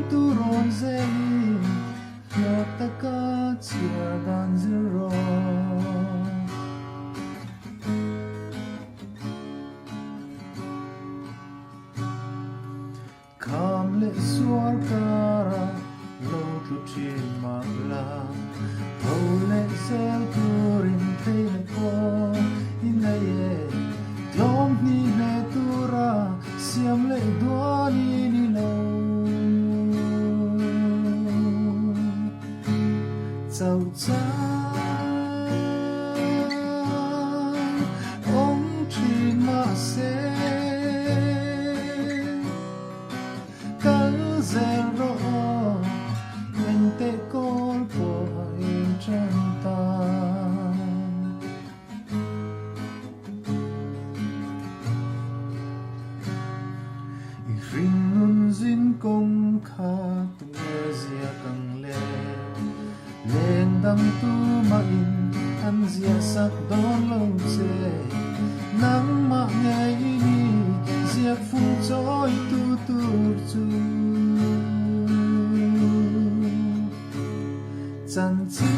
tu ron zeli no taka chia dan zero kam le suar kara lo tu chin mak la ho le sel turin te le po in la ye Lom ni le tura siam le duani ni lo Chau chan ong trin ma se Kal zero en te kol po in chanta Ring nun zin kong kha tung le zia kang le Leng dang tu ma in an zia sak don lo se Nang ma ngay ini zia phung choi tu tur chu Chan chi